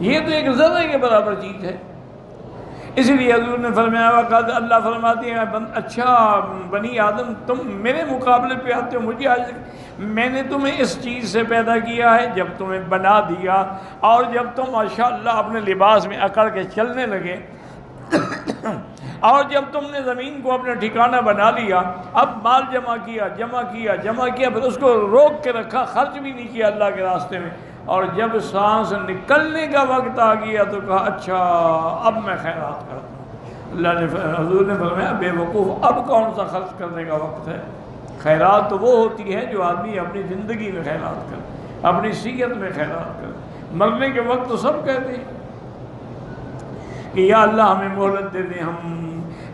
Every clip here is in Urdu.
یہ تو ایک ذرے کے برابر چیز ہے۔ اس لیے حضور نے فرمایا وقت اللہ فرماتے ہیں اچھا بنی آدم تم میرے مقابلے پہ آتے ہو، مجھے آج میں نے تمہیں اس چیز سے پیدا کیا ہے جب تمہیں بنا دیا، اور جب تم ماشاءاللہ اپنے لباس میں اکڑ کے چلنے لگے اور جب تم نے زمین کو اپنا ٹھکانہ بنا لیا، اب مال جمع کیا پھر اس کو روک کے رکھا، خرچ بھی نہیں کیا اللہ کے راستے میں، اور جب سانس نکلنے کا وقت آ گیا تو کہا اچھا اب میں خیرات کرتا ہوں۔ اللہ نے حضور نے فرمایا بے وقوف، اب کون سا خرچ کرنے کا وقت ہے؟ خیرات تو وہ ہوتی ہے جو آدمی اپنی زندگی میں خیرات کرے، اپنی صحت میں خیرات کرے۔ مرنے کے وقت تو سب کہتے ہیں کہ یا اللہ ہمیں مہلت دے دیں، ہم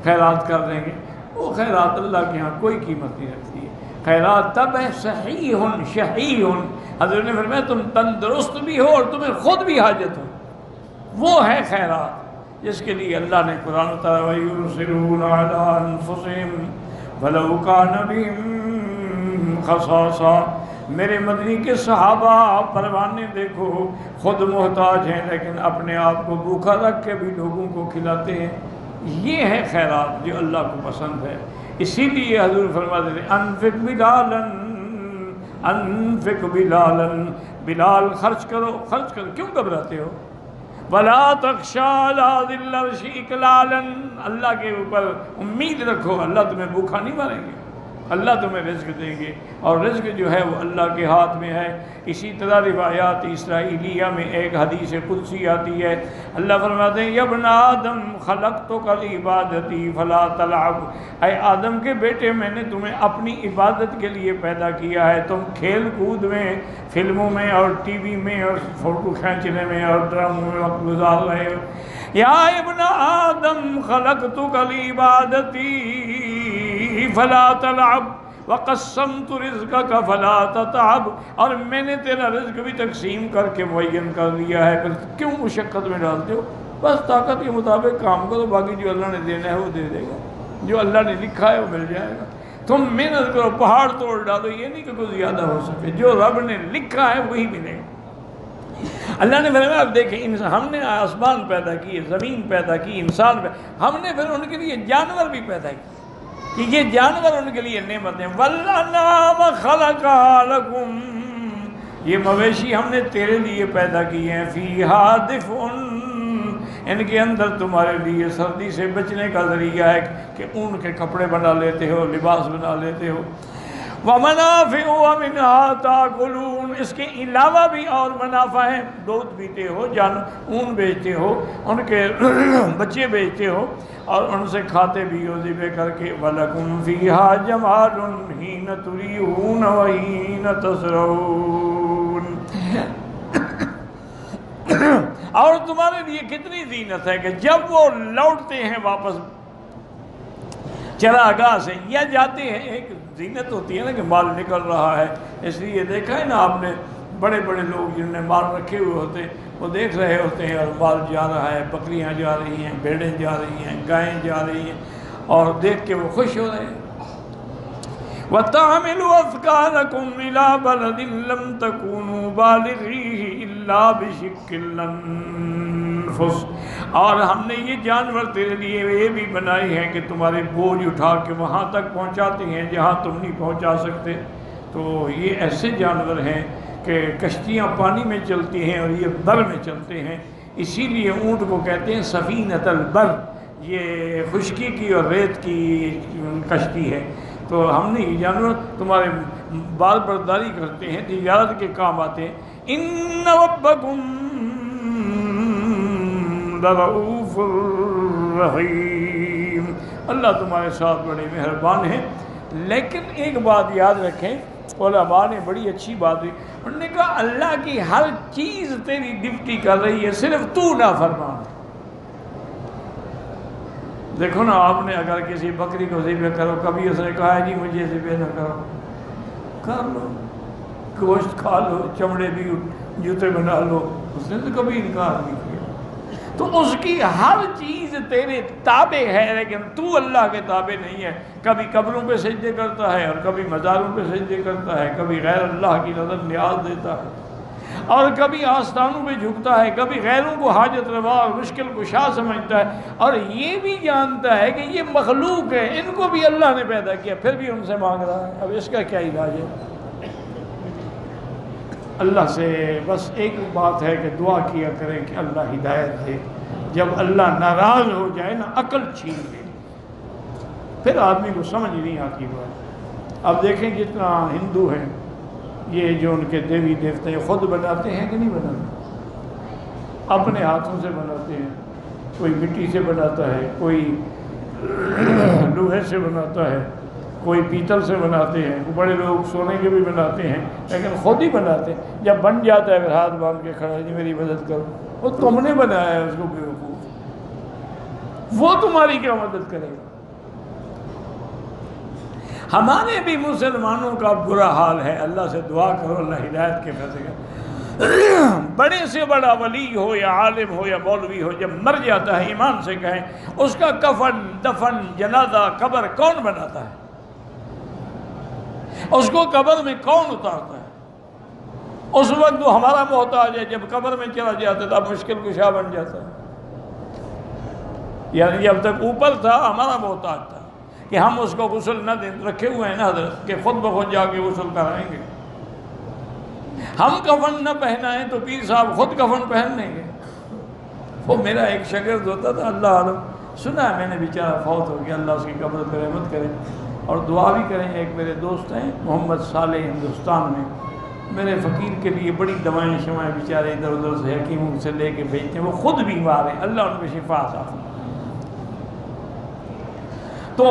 خیرات کر دیں گے۔ وہ خیرات اللہ کے ہاں کوئی قیمت نہیں رکھتی ہے۔ خیرات تب ہے صحیح شہیح، حضرت نے فرمایا تم تندرست بھی ہو اور تمہیں خود بھی حاجت ہو، وہ ہے خیرات جس کے لیے اللہ نے قرآن اتارا وَيُرْسِلُونَ عَلَىٰ أَنفُسِهِمْ وَلَوْ كَانَ بِهِمْ خَصَاصَةٌ۔ میرے مدنی کے صحابہ پروانے دیکھو، خود محتاج ہیں لیکن اپنے آپ کو بھوکا رکھ کے بھی لوگوں کو کھلاتے ہیں۔ یہ ہے خیرات جو اللہ کو پسند ہے۔ اسی لیے حضور فرماتے ہیں انفق بلالا، بلال خرچ کرو، کیوں گھبراتے ہو؟ وَلَا تَخْشَىٰ عَلَىٰ ذِي الْعَرْشِ إِقْلَالًا، اللہ کے اوپر امید رکھو، اللہ تمہیں بھوکا نہیں ماریں گے، اللہ تمہیں رزق دیں گے، اور رزق جو ہے وہ اللہ کے ہاتھ میں ہے۔ اسی طرح روایات اسرائیلیہ میں ایک حدیث قدسی آتی ہے، اللہ فرماتے ہیں یا ابن آدم خلقتک لعبادتی فلا تلعب، اے آدم کے بیٹے میں نے تمہیں اپنی عبادت کے لیے پیدا کیا ہے، تم کھیل کود میں، فلموں میں اور ٹی وی میں اور فوٹو کھینچنے میں اور ڈراموں میں وقت گزار رہے ہو۔ یا ابن آدم خلقتک لعبادتی فلا تلعب وقسمت رزقک فلا تتعب، اور میں نے تیرا رزق بھی تقسیم کر کے معین کر دیا ہے، پھر کیوں مشقت میں ڈالتے ہو؟ بس طاقت کے مطابق کام کرو، باقی جو اللہ نے دینا ہے وہ دے دے گا، جو اللہ نے لکھا ہے وہ مل جائے گا۔ تم محنت کرو، پہاڑ توڑ ڈالو، یہ نہیں کہ کوئی زیادہ ہو سکے، جو رب نے لکھا ہے وہی ملے گا۔ اللہ نے فرمایا اب دیکھیں ہم نے آسمان پیدا کیے، زمین پیدا کی، انسان پیدا، ہم نے پھر ان کے لیے جانور بھی پیدا کیے کہ یہ جانور ان کے لیے نعمتیں، وَالْأَنْعَامَ خَلَقَهَا لَكُمْ، یہ مویشی ہم نے تیرے لیے پیدا کیے ہیں، فِيهَا دِفْءٌ، ان کے اندر تمہارے لیے سردی سے بچنے کا ذریعہ ہے کہ اون کے کپڑے بنا لیتے ہو، لباس بنا لیتے ہو، وَمَنَافِعُ وَمِنْهَا تَأْكُلُونَ، اس کے علاوہ بھی اور منافع ہیں، دودھ پیتے ہو، اون بیچتے ہو، ان کے بچے بیچتے ہو اور ان سے کھاتے بھی ہو ذبح کر کے، وَلَكُمْ فِيهَا جَمَالٌ حِينَ تُرِيحُونَ وَحِينَ تَسْرَحُونَ، اور تمہارے لیے کتنی زینت ہے کہ جب وہ لوٹتے ہیں واپس چراگاہ سے یا جاتے ہیں، ایک زینت ہوتی ہے نا کہ مال نکل رہا ہے، اس لیے دیکھا ہے نا آپ نے بڑے بڑے لوگ جن نے مال رکھے ہوئے ہوتے ہیں وہ دیکھ رہے ہوتے ہیں اور مال جا رہا ہے، بکریاں جا رہی ہیں، بھیڑیں جا رہی ہیں، گائیں جا رہی ہیں، اور دیکھ کے وہ خوش ہو رہے ہیں۔ وَتَحْمِلُ أَثْقَالَكُمْ إِلَىٰ بَلَدٍ لَّمْ تَكُونُوا بَالِغِيهِ إِلَّا بِشِقِّ الْأَنفُسِ، اور ہم نے یہ جانور تیرے لیے یہ بھی بنائے ہیں کہ تمہارے بوجھ اٹھا کے وہاں تک پہنچاتے ہیں جہاں تم نہیں پہنچا سکتے۔ تو یہ ایسے جانور ہیں کہ کشتیاں پانی میں چلتی ہیں اور یہ بر میں چلتے ہیں، اسی لیے اونٹ کو کہتے ہیں سفینۃ البر، یہ خشکی کی اور ریت کی کشتی ہے۔ تو ہم نے یہ جانور تمہارے بال برداری کرتے ہیں، تجارت کے کام آتے ہیں۔ ان ربکم لرؤوف رحیم، اللہ تمہارے ساتھ بڑے مہربان ہیں۔ لیکن ایک بات یاد رکھیں، علماء نے بڑی اچھی بات ہوئی، انہوں نے کہا اللہ کی ہر چیز تیری ڈپٹی کر رہی ہے، صرف تو نافرمان ہے۔ دیکھو نا، آپ نے اگر کسی بکری کو ذبح کرو، کبھی اس نے کہا ہے جی مجھے ذبح نہ کرو، کر لو، گوشت کھا لو، چمڑے بھی جوتے بنا لو، اس نے تو کبھی انکار نہیں کیا۔ تو اس کی ہر چیز تیرے تابع ہے، لیکن تو اللہ کے تابع نہیں ہے۔ کبھی قبروں پہ سجدے کرتا ہے اور کبھی مزاروں پہ سجدے کرتا ہے، کبھی غیر اللہ کی نظر نیاز دیتا ہے۔ اور کبھی آستانوں پہ جھکتا ہے، کبھی غیروں کو حاجت روا اور مشکل کشا سمجھتا ہے، اور یہ بھی جانتا ہے کہ یہ مخلوق ہے، ان کو بھی اللہ نے پیدا کیا، پھر بھی ان سے مانگ رہا ہے۔ اب اس کا کیا علاج ہے؟ اللہ سے بس ایک بات ہے کہ دعا کیا کریں کہ اللہ ہدایت دے۔ جب اللہ ناراض ہو جائے نا، عقل چھین لے، پھر آدمی کو سمجھ نہیں آتی بات۔ اب دیکھیں جتنا ہندو ہیں، یہ جو ان کے دیوی دیوتے ہیں، خود بناتے ہیں کہ نہیں بناتے؟ اپنے ہاتھوں سے بناتے ہیں، کوئی مٹی سے بناتا ہے، کوئی لوہے سے بناتا ہے، کوئی پیتل سے بناتے ہیں، بڑے لوگ سونے کے بھی بناتے ہیں، لیکن خود ہی بناتے ہیں۔ جب بن جاتا ہے پھر ہاتھ باندھ کے کھڑا ہے، جی میری مدد کرو۔ وہ تم نے بنایا ہے اس کو، بیوقوف، وہ تمہاری کیا مدد کرے گا؟ ہمارے بھی مسلمانوں کا برا حال ہے۔ اللہ سے دعا کرو اللہ ہدایت کے فیصلے کرے۔ بڑے سے بڑا ولی ہو یا عالم ہو یا مولوی ہو، جب مر جاتا ہے، ایمان سے کہیں، اس کا کفن، دفن، جنازہ، قبر کون بناتا ہے؟ اس کو قبر میں کون اتارتا ہے؟ اس وقت وہ ہمارا محتاج ہے، جب قبر میں چلا جاتا ہے تب مشکل کشا بن جاتا ہے۔ یعنی جب تک اوپر تھا ہمارا محتاج تھا کہ ہم اس کو غسل نہ دیں، رکھے ہوئے ہیں نا حضرت کہ خود بخود جا کے غسل کرائیں گے۔ ہم کفن نہ پہنائیں تو پیر صاحب خود کفن پہن لیں گے۔ وہ میرا ایک شاگرد ہوتا تھا، اللہ عالم، سنا ہے میں نے، بیچارہ فوت ہو گیا، اللہ اس کی قبر پہ رحمت کرے اور دعا بھی کریں۔ ایک میرے دوست ہیں محمد صالح، ہندوستان میں، میرے فقیر کے لیے بڑی دوائیں شوائیں بیچارے ادھر ادھر سے حکیموں سے لے کے بھیجتے ہیں، وہ خود بیمار ہیں، اللہ ان کو شفا عطا فرمائے۔ تو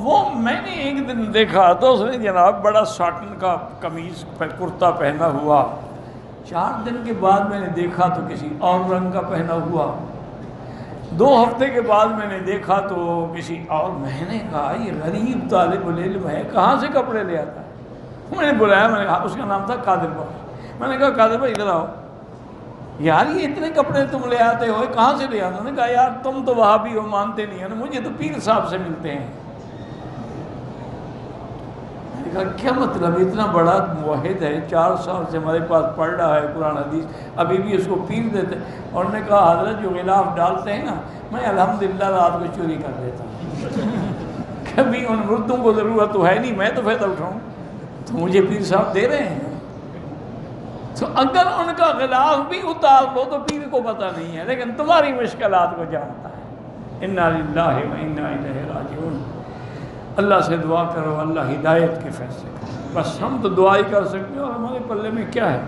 وہ میں نے ایک دن دیکھا تو اس نے جناب بڑا ساٹن کا قمیض کرتا پہنا ہوا، 4 دن کے بعد میں نے دیکھا تو کسی اور رنگ کا پہنا ہوا، 2 ہفتے کے بعد میں نے دیکھا تو کسی اور۔ میں نے کہا یہ غریب طالب العلم ہے، کہاں سے کپڑے لے آتا ہے؟ میں نے بلایا، میں نے کہا، اس کا نام تھا قادر بخش، میں نے کہا قادر بھائی ادھر آؤ، یار یہ اتنے کپڑے تم لے آتے ہو، کہاں سے لے آتے ہو؟ نے کہا یار تم تو وہابی ہو، مانتے نہیں ہو، مجھے تو پیر صاحب سے ملتے ہیں۔ میں نے کہا کیا مطلب؟ اتنا بڑا موحد ہے، 4 سال سے ہمارے پاس پڑھ رہا ہے قرآن حدیث، ابھی بھی اس کو پیر دیتے؟ اور نے کہا حضرت جو غلاف ڈالتے ہیں نا، میں الحمدللہ رات کو چوری کر دیتا ہوں، کبھی ان مردوں کو ضرورت تو ہے نہیں، میں تو فائدہ اٹھاؤں، تو مجھے پیر صاحب دے رہے ہیں۔ تو اگر ان کا غلاف بھی اتار لو تو پیر کو پتہ نہیں ہے، لیکن تمہاری مشکلات کو جانتا ہے۔ انا للہ و انا الیہ راجعون۔ اللہ سے دعا کرو اللہ ہدایت کے فیصلے کرو، بس ہم تو دعا ہی کر سکتے ہیں، اور ہمارے پلے میں کیا ہے؟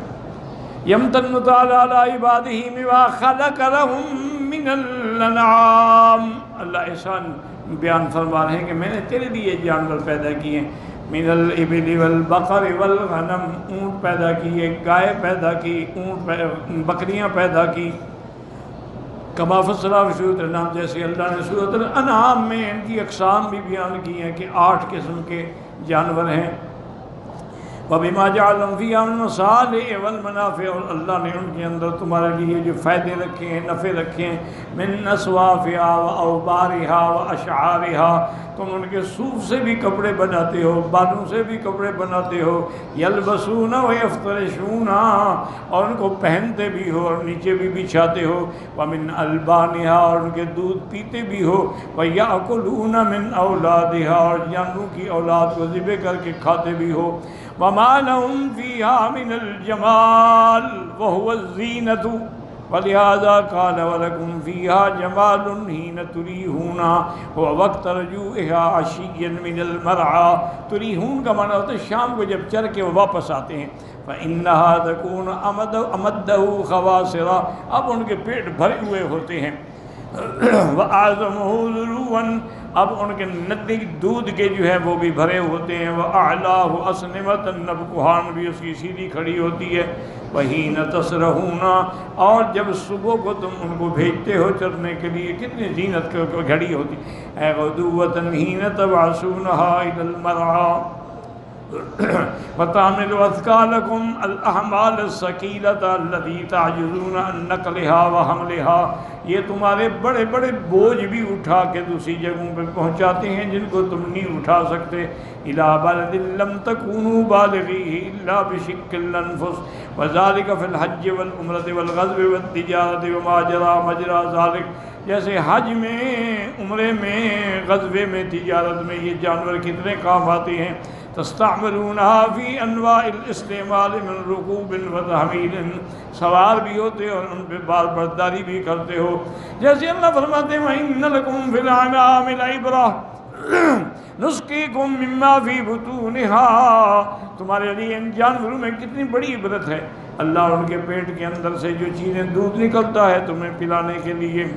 یمتن تعالی علی عبادہ بما خلق لهم من الانعام۔ اللہ احسان بیان فرما رہے ہیں کہ میں نے تیرے لیے جانور پیدا کیے ہیں، من الابل والبقر والغنم، اونٹ پیدا کیے، گائے پیدا کی، بکریاں پیدا کی، کما فصلا فی سورۃ الانعام، جیسے اللہ نے سورۃ الانعام میں ان کی اقسام بھی بیان کی ہیں کہ 8 قسم کے جانور ہیں۔ وَبِمَا جَعَلَهُمْ فِيهَا مِنَ الْمَصَالِحِ وَالْمَنَافِعِ، اور اللہ نے ان کے اندر تمہارے لیے جو فائدے رکھے ہیں، نفع رکھے ہیں، مِنْ أَصْوَافِهَا وَأَوْبَارِهَا وَأَشْعَارِهَا، تم ان کے صوف سے بھی کپڑے بناتے ہو، بالوں سے بھی کپڑے بناتے ہو، یلبسون ویفترشون، اور ان کو پہنتے بھی ہو اور نیچے بھی بچھاتے ہو، ومن البانها، اور ان کے دودھ پیتے بھی ہو، ویأکلون من اولادها، اور جانوروں کی اولاد کو ذبح کر کے کھاتے بھی ہو، وما لهم فيها من الجمال وهو الزينة، ولہذا قال ولكم فيها جمال حين تريحون ووقت رجوعها عشيا من المرعى۔ تريحون کا معنی ہوتا ہے شام کو جب چر کے وہ واپس آتے ہیں، فإنها تكون أمده خواصرا، اب ان کے پیٹ بھرے ہوئے ہوتے ہیں، وأعظمه ذروًا، اب ان کے ندی دودھ کے جو ہے وہ بھی بھرے ہوتے ہیں، وأعلاه أسنمة، نبکوہان بھی اس کی سیدھی کھڑی ہوتی ہے، وحین تسرحون، اور جب صبح کو تم ان کو بھیجتے ہو چرنے کے لیے، کتنی زینت کی گھڑی ہوتی ہے، غدوۃ حین تبعثونها إلى المرعى، وَتَعْمِلُ أَثْقَالَكُمْ الْأَحْمَالَ الثَّقِيلَةَ الَّتِي تَعْجِزُونَ عَنْ نَقْلِهَا وَحَمْلِهَا، یہ تمہارے بڑے بڑے بوجھ بھی اٹھا کے دوسری جگہوں پہ پہنچاتے ہیں جن کو تم نہیں اٹھا سکتے۔ إِلَىٰ بَلَدٍ لَّمْ تَكُونُوا بَالِغِيهِ إِلَّا بِشِقِّ الْأَنفُسِ وَذَٰلِكَ فِي الْحَجِّ وَالْعُمْرَةِ وَالْغَزْوِ وَالتِّجَارَةِ وَمَا جَرَىٰ مَجْرَىٰ ذَٰلِكَ، جیسے حج میں، عمرے میں، غزوے میں، تجارت میں یہ جانور کتنے کام آتے ہیں۔ تستعملونها فی انواع الاستعمال من رکوب و تحمیل، سوار بھی ہوتے اور ان پہ بار برداری بھی کرتے ہو، جیسے اللہ فرماتے ہیں وَإِنَّ لَكُمْ فِي الْأَنْعَامِ لَعِبْرَةً نُسْقِيكُم مِّمَّا فِي بُطُونِهَا، تمہارے لیے ان جانوروں میں کتنی بڑی عبرت ہے، اللہ ان کے پیٹ کے اندر سے جو چیزیں دودھ نکلتا ہے تمہیں پلانے کے لیے۔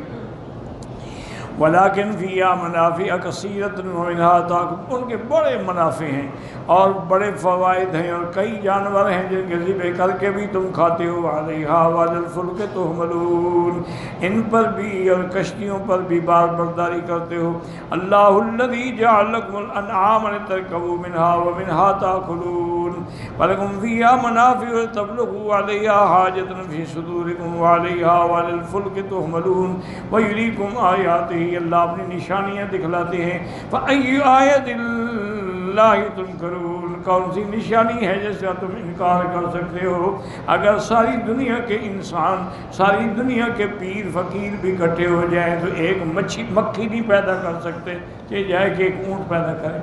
ولیکن فیہا منافع کثیرۃ ومنھا تاکلون، ان کے بڑے منافع ہیں اور بڑے فوائد ہیں، اور کئی جانور ہیں جن کے ذبح کر کے بھی تم کھاتے ہو۔ علیہا وعلی الفلک تحملون، ان پر بھی اور کشتیوں پر بھی بار برداری کرتے ہو۔ اللہ الذی جعل لکم الانعام لترکبوا منھا ومنھا تاکلون ولکم فیہا منافع ولتبلغوا علیہا حاجۃ فی صدورکم وعلیہا وعلی الفلک تحملون ویریکم آیاتہ، اللہ اپنی نشانیاں دکھلاتے ہیں۔ فَأَيُّ آیَةِ اللَّهِ تُنکرون، کون سی نشانی ہے جس کا تم انکار کر سکتے ہو؟ اگر ساری دنیا کے انسان، ساری دنیا کے پیر فقیر بھی اکٹھے ہو جائیں تو ایک مکھی نہیں پیدا کر سکتے کہ جائے کہ ایک اونٹ پیدا کرے۔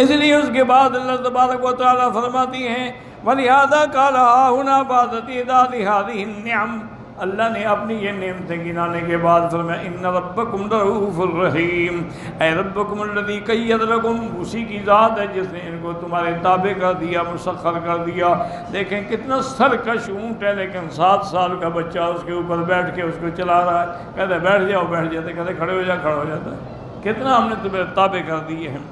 اس لیے اس کے بعد اللہ تبارک و تعالیٰ فرماتی ہیں وَلِهَذَا قَالَ هَا هُنَا بَعْدَ تِعْدَادِ هَٰذِهِ النِّعَمِ، اللہ نے اپنی یہ نعمتیں گنانے کے بعد فرمایا ان ربکم رؤوف الرحیم، اے ربکم الذی قید لکم، اسی کی ذات ہے جس نے ان کو تمہارے تابع کر دیا، مسخر کر دیا۔ دیکھیں کتنا سرکش اونٹ ہے، لیکن 7 سال کا بچہ اس کے اوپر بیٹھ کے اس کو چلا رہا ہے، کہتے بیٹھ جاؤ بیٹھ جاتے، کہتے کھڑے ہو جا کھڑا ہو جاتا ہے۔ کتنا ہم نے تمہیں تابع کر دیے ہیں۔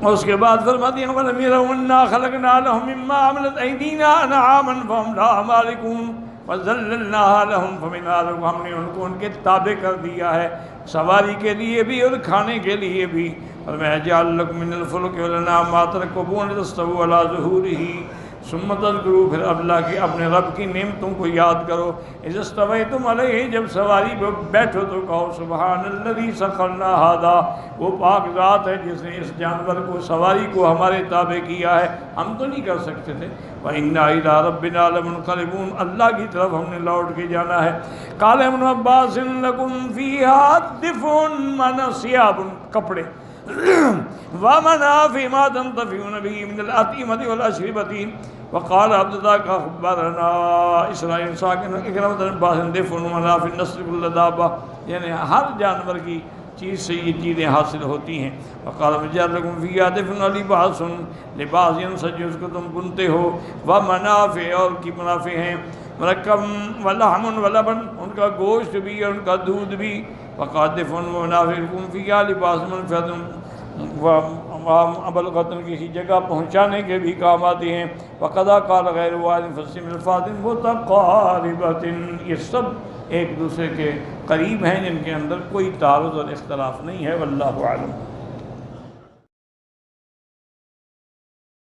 اور اس کے بعد فرماتی ہیں وَلَمْ يَرَوْا أَنَّا خَلَقْنَا لَهُم مِّمَّا عَمِلَتْ أَيْدِينَا أَنْعَامًا فَهُمْ لَهَا مَالِكُونَ وَذَلَّلْنَاهَا لَهُمْ فَمِنْهَا، ہم نے ان کو ان کے تابع کر دیا ہے، سواری کے لیے بھی اور کھانے کے لیے بھی۔ فرمایا جَعَلَ لَكُم مِّنَ الْفُلْكِ وَالْأَنْعَامِ مَا تَرْكَبُونَ لِتَسْتَوُوا عَلَىٰ ظُهُورِهِ ثم تذکروا، پھر اللہ کی اپنے رب کی نعمتوں کو یاد کرو۔ اذ استویتم علیہ، جب سواری پہ بیٹھو تو کہو سبحان الذی سخرنا ھذا، وہ پاک ذات ہے جس نے اس جانور کو، سواری کو ہمارے تابع کیا ہے، ہم تو نہیں کر سکتے تھے۔ وَإِنَّا إِلَىٰ رَبِّنَا لَمُنقَلِبُونَ، اللہ کی طرف ہم نے لوٹ کے جانا ہے۔ قال ابن عباس لَكُمْ فِيهَا دِفْءٌ، معنی ثياب، کپڑے، وَمَنَافِعُ مَا تَنْتَفِعُونَ بِهِ مِنَ الْأَطْعِمَةِ وَالْأَشْرِبَةِ۔ وقال عبد الله أخبرنا اسرائیل ساکن اکرمۃ باسن دفن منافع نسل كل دابہ، یعنی ہر جانور کی چیز سے یہ چیزیں حاصل ہوتی ہیں۔ وقال مجعل لكم فيها دفن لباس، لباس ينسج، اس کو تم بنتے ہو، ومنافع، اور کی منافع ہیں، مرکب ولحم ولبن، ان کا گوشت بھی اور ان کا دودھ بھی۔ وقال دفن ومنافع لكم فيها لباس منفعة ابلغتن، کسی جگہ پہنچانے کے بھی کام آتے ہیں۔ وقضا قال غیر واحد فصم الفاظ متقاربۃ، یہ سب ایک دوسرے کے قریب ہیں جن کے اندر کوئی تعارض اور اختلاف نہیں ہے۔ واللہ اعلم۔